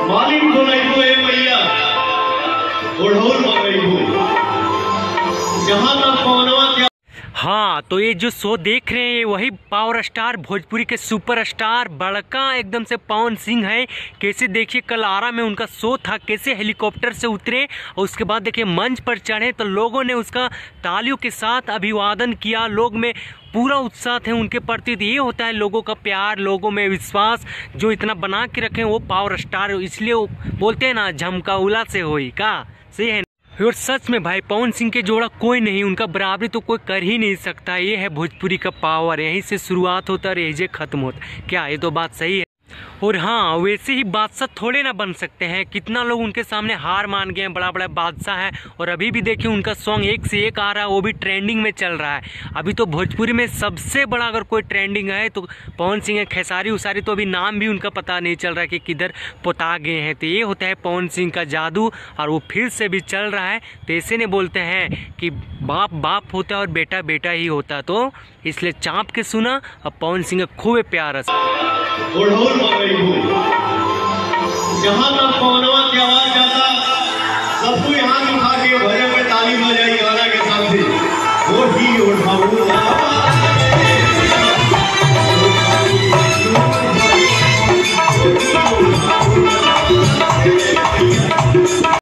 मालिक को नहीं को ए मैया ओढ़ोल मंगई हो जहां तक पवनवा क्या। हाँ, तो ये जो शो देख रहे हैं वही पावर स्टार भोजपुरी के सुपर स्टार बड़का एकदम से पवन सिंह है। कैसे देखिए कल आरा में उनका शो था, कैसे हेलीकॉप्टर से उतरे और उसके बाद देखिए मंच पर चढ़े तो लोगों ने उसका तालियों के साथ अभिवादन किया। लोग में पूरा उत्साह है उनके प्रति। ये होता है लोगों का प्यार, लोगों में विश्वास जो इतना बना के रखे वो पावर स्टार, इसलिए वो बोलते हैं ना झमकाउला से होई का सही है। और सच में भाई पवन सिंह के जोड़ा कोई नहीं, उनका बराबरी तो कोई कर ही नहीं सकता। ये है भोजपुरी का पावर, यहीं से शुरुआत होता और यहीं से खत्म होता। क्या ये तो बात सही है। और हाँ, वैसे ही बादशाह थोड़े ना बन सकते हैं। कितना लोग उनके सामने हार मान गए हैं, बड़ा बड़ा बादशाह है। और अभी भी देखिए उनका सॉन्ग एक से एक आ रहा है, वो भी ट्रेंडिंग में चल रहा है। अभी तो भोजपुरी में सबसे बड़ा अगर कोई ट्रेंडिंग है तो पवन सिंह है। खेसारी उसारी तो अभी नाम भी उनका पता नहीं चल रहा है कि किधर पोता गए हैं। तो ये होता है पवन सिंह का जादू, और वो फिर से भी चल रहा है। तो ऐसे ने बोलते हैं कि बाप बाप होता है और बेटा बेटा ही होता, तो इसलिए चाँप के सुना और पवन सिंह का खूब प्यार ओढ़ोल मंगई हो जहां तक पवनवा की आवाज जाता सबको यहाँ उठा के भजन में ताली बजाई गाना के साथ वो ही ओढ़ाऊंगा।